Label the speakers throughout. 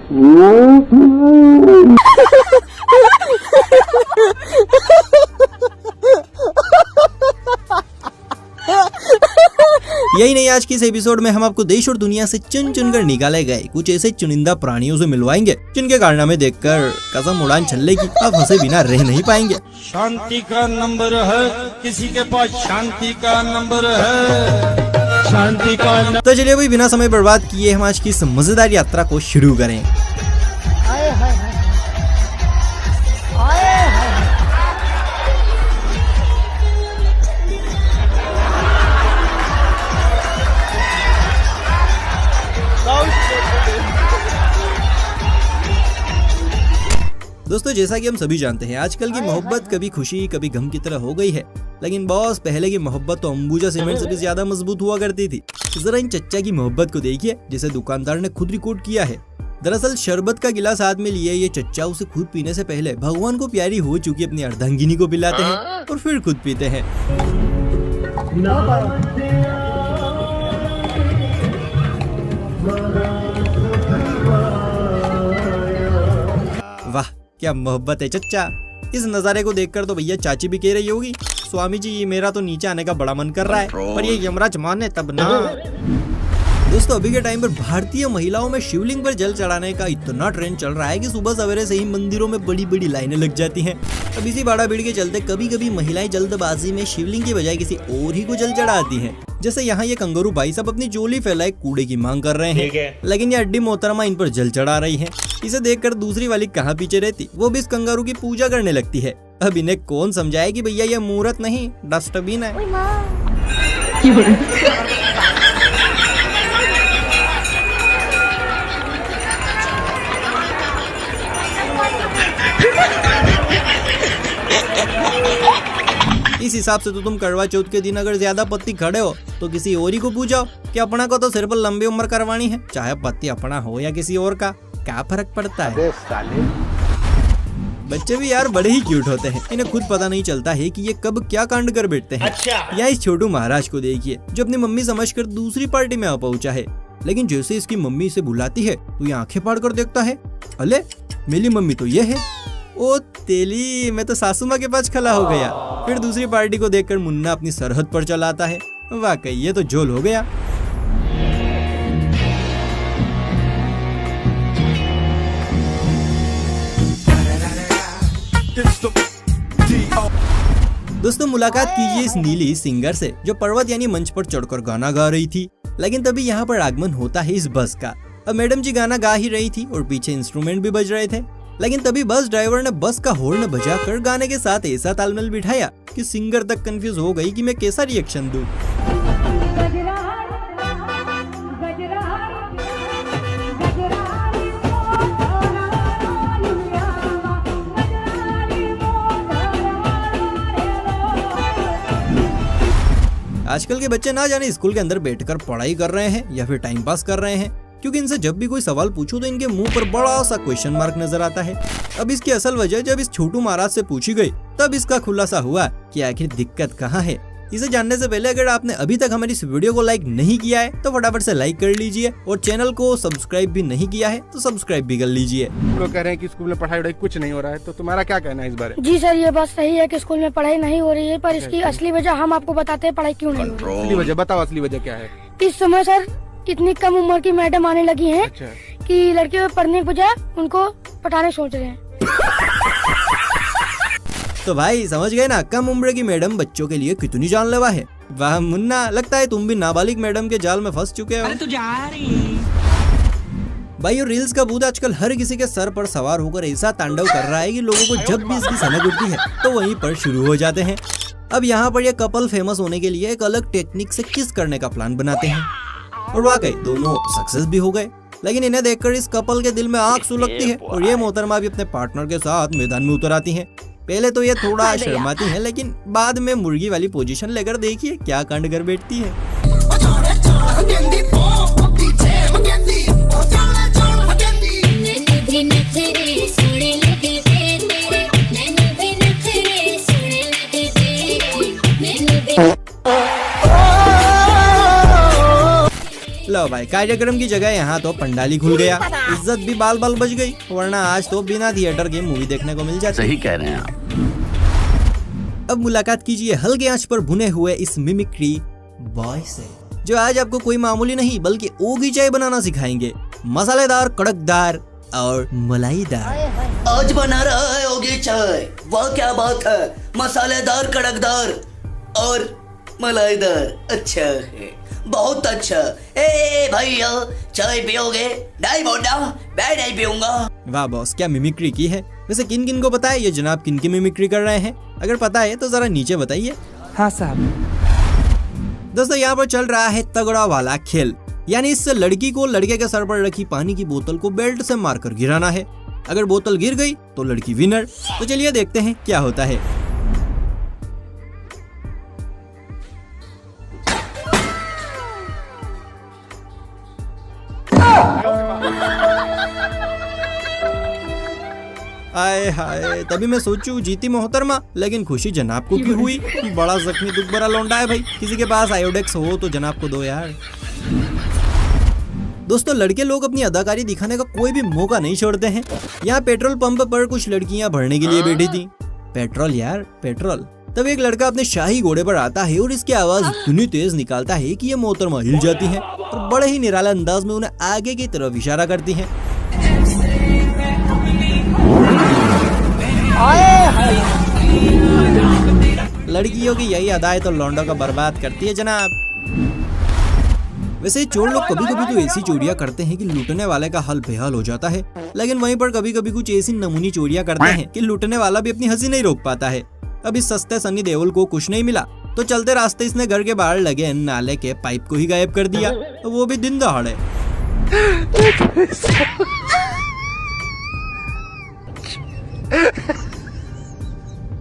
Speaker 1: यही नहीं, आज के इस एपिसोड में हम आपको देश और दुनिया से चुन चुन कर निकाले गए कुछ ऐसे चुनिंदा प्राणियों से मिलवाएंगे जिनके कारनामे देखकर कसम उड़ान चलेगी, आप हंसे बिना रह नहीं पाएंगे।
Speaker 2: शांति का नंबर है, किसी के पास शांति का नंबर है, शांति का।
Speaker 1: तो चलिए भाई बिना समय बर्बाद किए हम आज की इस मजेदार यात्रा को शुरू करें। दोस्तों जैसा कि हम सभी जानते हैं आजकल की मोहब्बत कभी खुशी कभी गम की तरह हो गई है, लेकिन बॉस पहले की मोहब्बत तो अंबुजा सीमेंट से भी ज्यादा मजबूत हुआ करती थी। जरा इन चच्चा की मोहब्बत को देखिए जिसे दुकानदार ने खुद रिकॉर्ड किया है। दरअसल शरबत का गिलास हाथ में लिए ये चच्चा उसे खुद पीने से पहले भगवान को प्यारी हो चुकी अपनी अर्धांगिनी को पिलाते हैं और फिर खुद पीते हैं। वाह क्या मोहब्बत है चच्चा। इस नजारे को देखकर तो भैया चाची भी कह रही होगी, स्वामी जी मेरा तो नीचे आने का बड़ा मन कर रहा है, पर ये यमराज माने तब ना। दोस्तों अभी के टाइम पर भारतीय महिलाओं में शिवलिंग पर जल चढ़ाने का इतना ट्रेंड चल रहा है कि सुबह सवेरे से ही मंदिरों में बड़ी बड़ी लाइनें लग जाती हैं। अब इसी भाड़ा भीड़ के चलते कभी कभी महिलाएं जल्दबाजी में शिवलिंग की बजाय किसी और ही को जल चढ़ाती हैं। जैसे यहाँ ये कंगारू भाई सब अपनी झोली फैलाए कूड़े की मांग कर रहे हैं, लेकिन ये अड्डी मोहतरमा इन पर जल चढ़ा रही है। इसे देखकर दूसरी वाली कहाँ पीछे रहती, वो भी इस कंगारू की पूजा करने लगती है। अब इन्हें कौन समझाए कि भैया ये मूर्त नहीं डस्टबिन है। इस हिसाब से तो तुम करवा चौथ के दिन अगर ज्यादा पत्ती खड़े हो तो किसी और ही को पूछो कि अपना को तो सिर पर लंबी उम्र करवानी है, चाहे पत्ती अपना हो या किसी और का, क्या फर्क पड़ता है। बच्चे भी यार बड़े ही क्यूट होते हैं, इन्हें खुद पता नहीं चलता है कि ये कब क्या कांड कर बैठते हैं। अच्छा। या इस छोटू महाराज को देखिए जो अपनी मम्मी समझकर दूसरी पार्टी में आ पहुंचा है, लेकिन जैसे इसकी मम्मी इसे बुलाती है तो ये आंखें फाड़ कर देखता है, अले मेरी मम्मी तो ये है, ओ तेली मैं तो सासू माँ के पास खला हो गया। फिर दूसरी पार्टी को देखकर मुन्ना अपनी सरहद पर चलाता है, वाकई ये तो झोल हो गया। दोस्तों मुलाकात कीजिए इस नीली सिंगर से जो पर्वत यानी मंच पर चढ़कर गाना गा रही थी, लेकिन तभी यहाँ पर आगमन होता है इस बस का। अब मैडम जी गाना गा ही रही थी और पीछे इंस्ट्रूमेंट भी बज रहे थे, लेकिन तभी बस ड्राइवर ने बस का हॉर्न बजाकर गाने के साथ ऐसा तालमेल बिठाया कि सिंगर तक कंफ्यूज हो गई कि मैं कैसा रिएक्शन दूं। आजकल के बच्चे ना जाने स्कूल के अंदर बैठकर पढ़ाई कर रहे हैं या फिर टाइम पास कर रहे हैं, क्योंकि इनसे जब भी कोई सवाल पूछो तो इनके मुंह पर बड़ा सा क्वेश्चन मार्क नजर आता है। अब इसकी असल वजह जब इस छोटू महाराज से पूछी गई तब इसका खुलासा हुआ कि आखिर दिक्कत कहाँ है। इसे जानने से पहले अगर आपने अभी तक हमारी इस वीडियो को लाइक नहीं किया है तो फटाफट से लाइक कर लीजिए और चैनल को सब्सक्राइब भी नहीं किया है तो सब्सक्राइब भी कर लीजिए।
Speaker 3: लोग कह रहे हैं कि स्कूल में पढ़ाई कुछ नहीं हो रहा है, तो तुम्हारा क्या कहना है इस बारे?
Speaker 4: जी सर ये बात सही है कि स्कूल में पढ़ाई नहीं हो रही है, पर इसकी असली वजह हम आपको बताते हैं पढ़ाई क्यों नहीं हो रही।
Speaker 3: असली वजह बताओ, असली वजह क्या है?
Speaker 4: इस समय सर इतनी कम उम्र की मैडम आने लगी हैं कि लड़कियों पढ़ने के बजाय उनको पटाने सोच रहे हैं।
Speaker 1: तो भाई समझ गए ना, कम उम्र की मैडम बच्चों के लिए कितनी जानलेवा है। वाह मुन्ना, लगता है तुम भी नाबालिग मैडम के जाल में फंस चुके हो।
Speaker 5: अरे तू जा रही
Speaker 1: भाई और रील्स का भूत आजकल हर किसी के सर पर सवार होकर ऐसा तांडव कर रहा है कि लोगों को जब भी इसकी सनक उठती है तो वहीं पर शुरू हो जाते हैं। अब यहाँ पर ये कपल फेमस होने के लिए एक अलग टेक्निक से किस करने का प्लान बनाते हैं और वाकई दोनों सक्सेस भी हो गए, लेकिन इन्हें देखकर इस कपल के दिल में आग सुलगती है और ये मोहतरमा भी अपने पार्टनर के साथ मैदान में उतर आती हैं। पहले तो ये थोड़ा शर्माती है, लेकिन बाद में मुर्गी वाली पोजीशन लेकर देखिए क्या कांड कर बैठती है। लो भाई, कार्यक्रम की जगह यहाँ तो पंडाली खुल गया, इज्जत भी बाल बाल बच गई, वरना आज तो बिना थिएटर के मूवी देखने को मिल जाती।
Speaker 5: सही कह रहे हैं आप।
Speaker 1: अब मुलाकात कीजिए हल्के आंच पर भुने हुए इस मिमिक्री बॉय से, जो आज आपको कोई मामूली नहीं बल्कि ओगी चाय बनाना सिखाएंगे। मसालेदार, कड़कदार और मलाईदार।
Speaker 6: आज बना रहा है ओगी चाय, वाह क्या बात है, मसालेदार, कड़कदार और मलाईदार। अच्छा है, बहुत अच्छा। ए भैया चाय पियोगे? नहीं मोटा, मैं नहीं पीऊंगा।
Speaker 1: वाह बॉस, क्या मिमिक्री की है। वैसे किन किन को पता है ये जनाब किन की मिमिक्री कर रहे हैं? अगर पता है तो जरा नीचे बताइए।
Speaker 7: हाँ साहब।
Speaker 1: दोस्तों यहाँ पर चल रहा है तगड़ा वाला खेल, यानी इस लड़की को लड़के के सर पर रखी पानी की बोतल को बेल्ट से मारकर गिराना है। अगर बोतल गिर गई तो लड़की विनर। तो चलिए देखते हैं क्या होता है। आए हाय, तभी मैं सोचूं जीती मोहतरमा, लेकिन खुशी जनाब को क्यों हुई? बड़ा जख्मी दुख भरा लौंडा है भाई। किसी के पास आयोडेक्स हो तो जनाब को दो यार। दोस्तों लड़के लोग अपनी अदाकारी दिखाने का कोई भी मौका नहीं छोड़ते हैं। यहाँ पेट्रोल पंप पर कुछ लड़कियाँ भरने के लिए बैठी थी। पेट्रोल यार पेट्रोल। तब एक लड़का अपने शाही घोड़े पर आता है और इसकी आवाज इतनी तेज निकालता है कि ये मोहतरमा हिल जाती है और बड़े ही निराला अंदाज में उन्हें आगे की तरफ इशारा करती है। लड़कियों की यही अदाएं तो लौंडों का बर्बाद करती है जनाब। वैसे चोर लोग कभी कभी तो ऐसी चोरियां करते हैं कि लूटने वाले का हाल बेहाल हो जाता है, लेकिन वहीं पर कभी कभी कुछ ऐसी नमूनी चोरियां करते हैं कि लूटने वाला भी अपनी हंसी नहीं रोक पाता है। अब इस सस्ते सनी देओल को कुछ नहीं मिला तो चलते रास्ते इसने घर के बाहर लगे नाले के पाइप को ही गायब कर दिया, तो वो भी दिन दहाड़े।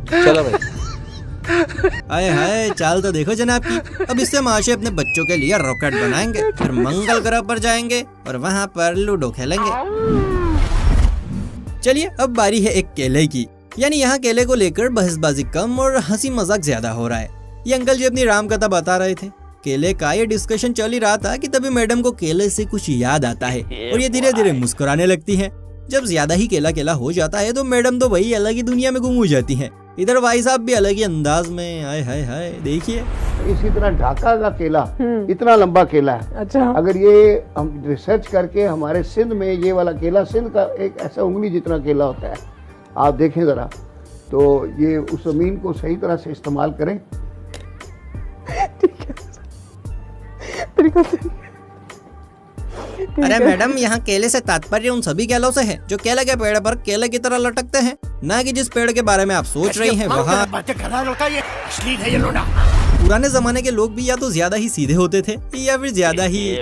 Speaker 3: चलो भाई।
Speaker 1: आए हाय, चाल तो देखो जनाब की। अब इससे माशे अपने बच्चों के लिए रॉकेट बनाएंगे, फिर मंगल ग्रह पर जाएंगे और वहाँ पर लूडो खेलेंगे। चलिए अब बारी है एक केले की, यानी यहाँ केले को लेकर बहसबाजी कम और हंसी मजाक ज्यादा हो रहा है। ये अंकल जी अपनी राम कथा बता रहे थे। केले का ये डिस्कशन चल ही रहा था कि तभी मैडम को केले से कुछ याद आता है और ये धीरे धीरे मुस्कुराने लगती है। जब ज्यादा ही केला केला हो जाता है तो मैडम तो वही अलग ही दुनिया में गुम हो जाती हैं। इधर भाई साहब भी अलग ही अंदाज में आए हाय हाय देखिए।
Speaker 8: इसी तरह ढाका का केला इतना लंबा केला है। अच्छा। अगर ये हम रिसर्च करके हमारे सिंध में ये वाला केला, सिंध का एक ऐसा उंगली जितना केला होता है, आप देखें जरा, तो ये उस जमीन को सही तरह से इस्तेमाल करें।
Speaker 1: अरे मैडम, यहाँ केले से तात्पर्य उन सभी केलों से है जो केले के पेड़ पर केले की तरह लटकते हैं, ना कि जिस पेड़ के बारे में आप सोच रही हैं वहाँ। पुराने जमाने के लोग भी या तो ज्यादा ही सीधे होते थे या फिर ज्यादा ही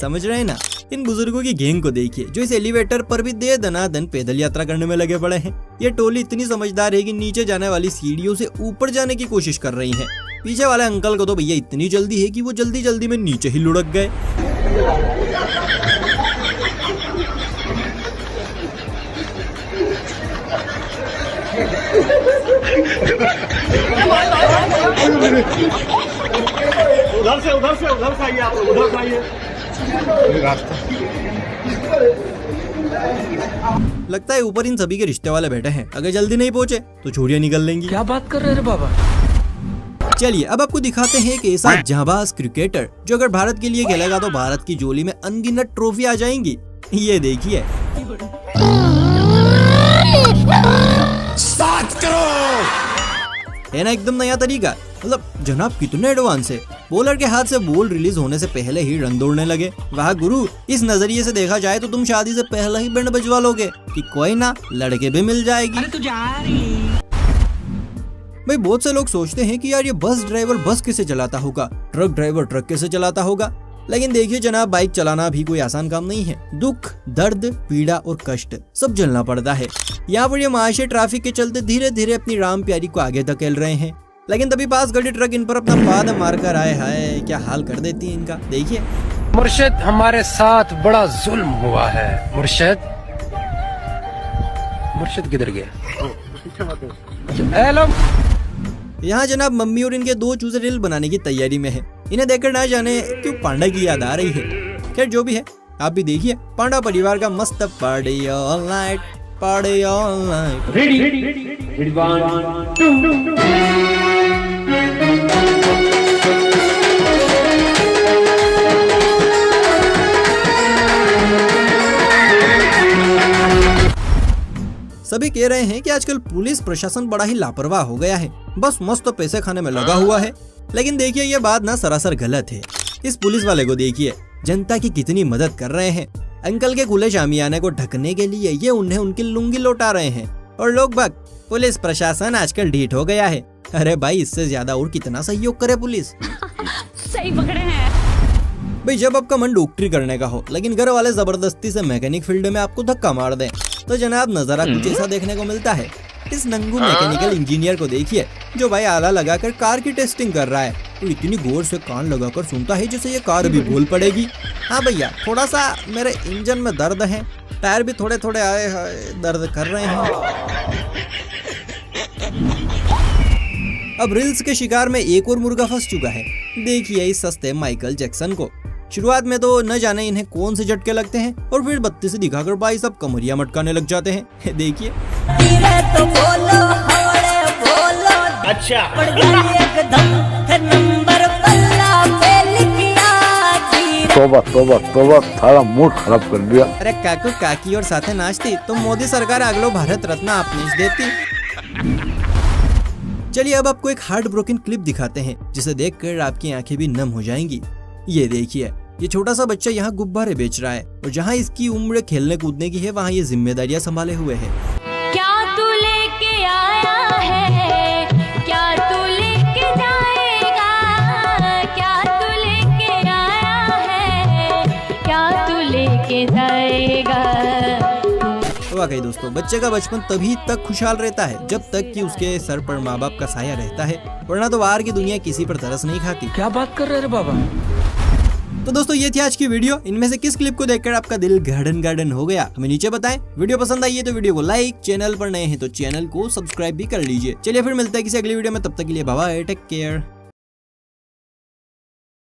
Speaker 1: समझ रहे हैं ना। इन बुजुर्गों की गैंग को देखिए जो इस एलिवेटर पर भी दे दनादन पैदल यात्रा करने में लगे पड़े हैं। ये टोली इतनी समझदार है कि नीचे जाने वाली सीढ़ियों से ऊपर जाने की कोशिश कर रही है। पीछे वाले अंकल को तो भैया इतनी जल्दी है कि वो जल्दी जल्दी में नीचे ही लुढ़क गए।
Speaker 3: उधर से आइए, आप उधर से आइए।
Speaker 1: लगता है ऊपर इन सभी के रिश्ते वाले बैठे हैं, अगर जल्दी नहीं पहुँचे तो चोरियां निकल लेंगी।
Speaker 7: क्या बात कर रहे हैं बाबा।
Speaker 1: चलिए अब आपको दिखाते हैं कि ऐसा जांबाज क्रिकेटर जो अगर भारत के लिए खेलेगा तो भारत की झोली में अनगिनत ट्रॉफी आ जाएंगी। ये देखिए।
Speaker 5: 7 करोड़
Speaker 1: है ना एकदम नया तरीका। मतलब जनाब कितने एडवांस है। बॉलर के हाथ से बॉल रिलीज होने से पहले ही रन दौड़ने लगे। वाह गुरु, इस नजरिए से देखा जाए तो तुम शादी से पहले ही बैंड बजवा लोगे कि कोई ना लड़के भी मिल जाएगी।
Speaker 7: अरे तू जा रही।
Speaker 1: भाई बहुत से लोग सोचते हैं कि यार ये बस ड्राइवर बस कैसे चलाता होगा, ट्रक ड्राइवर ट्रक कैसे चलाता होगा, लेकिन देखिए जनाब बाइक चलाना भी कोई आसान काम नहीं है। दुख, दर्द, पीड़ा और कष्ट सब झेलना पड़ता है। यहाँ पर ये माशे ट्रैफिक के चलते धीरे धीरे अपनी राम प्यारी को आगे धकेल रहे हैं, लेकिन तभी पास खड़ी ट्रक इन पर अपना पाद मारकर आए हाय क्या हाल कर देती है इनका। देखिए
Speaker 9: मुर्शिद, हमारे साथ बड़ा जुल्म हुआ है। मुर्शिद किधर गया? हेलो।
Speaker 1: यहाँ जनाब मम्मी और इनके 2 चूजे रील बनाने की तैयारी में है। इन्हें देखकर ना जाने क्यों पांडा की याद आ रही है। खैर जो भी है, आप भी देखिए पांडा परिवार का मस्त party all night, party all night. सभी कह रहे हैं कि आजकल पुलिस प्रशासन बड़ा ही लापरवाह हो गया है, बस मस्त पैसे खाने में लगा हुआ है। लेकिन देखिए ये बात ना सरासर गलत है। इस पुलिस वाले को देखिए जनता की कितनी मदद कर रहे हैं। अंकल के खुले शामियाने को ढकने के लिए ये उन्हें उनकी लुंगी लौटा रहे हैं और लोग बाग पुलिस प्रशासन आजकल ढीठ हो गया है। अरे भाई इससे ज्यादा और कितना सहयोग करे पुलिस।
Speaker 5: सही पकड़े हैं
Speaker 1: भाई जब आपका मन डॉक्टरी करने का हो लेकिन घर वाले जबरदस्ती से मैकेनिक फील्ड में आपको धक्का मार दें तो जनाब नजारा कुछ ऐसा देखने को मिलता है। इस नंगू मैकेनिकल इंजीनियर को देखिए जो भाई आला लगाकर कार की टेस्टिंग कर रहा है और इतनी गौर से कान लगाकर सुनता है जैसे ये कार भी बोल पड़ेगी। हाँ भैया थोड़ा सा मेरे इंजन में दर्द है, टायर भी थोड़े थोड़े आए दर्द कर रहे हैं। अब रील्स के शिकार में एक और मुर्गा फंस चुका है। देखिए इस सस्ते माइकल जैक्सन को। शुरुआत में तो न जाने इन्हें कौन से झटके लगते हैं और फिर बत्ती से दिखाकर भाई सब कमरिया मटकाने लग जाते हैं। देखिए
Speaker 10: तो बोलो बोलो अच्छा एकदम नंबर
Speaker 8: तोबा तोबा तोबा थारा मूड खराब कर दिया।
Speaker 1: अरे काकू काकी और साथे नाचती तो मोदी सरकार अगलो भारत रत्न आपने देती। चलिए अब आपको एक हार्ट ब्रोकन क्लिप दिखाते हैं जिसे देखकर आपकी आंखें भी नम हो जाएंगी। ये देखिए ये छोटा सा बच्चा यहाँ गुब्बारे बेच रहा है और जहाँ इसकी उम्र खेलने कूदने की है वहाँ ये जिम्मेदारियाँ संभाले हुए है।
Speaker 5: क्या तू लेके आया है, क्या तू लेके जाएगा, क्या तू लेके आया है, क्या तू लेके जाएगा।
Speaker 1: वाकई दोस्तों बच्चे का बचपन तभी तक खुशहाल रहता है जब तक कि उसके सर पर माँ बाप का साया रहता है, वरना तो बाहर की दुनिया किसी पर तरस नहीं खाती।
Speaker 7: क्या बात कर रहे रे बाबा।
Speaker 1: तो दोस्तों ये थी आज की वीडियो। इनमें से किस क्लिप को देखकर आपका दिल गार्डन गार्डन हो गया हमें नीचे बताएं। वीडियो पसंद आई है तो वीडियो को लाइक, चैनल पर नए हैं तो चैनल को सब्सक्राइब भी कर लीजिए। चलिए फिर मिलते हैं किसी अगली वीडियो में, तब तक के लिए बाय बाय, टेक केयर।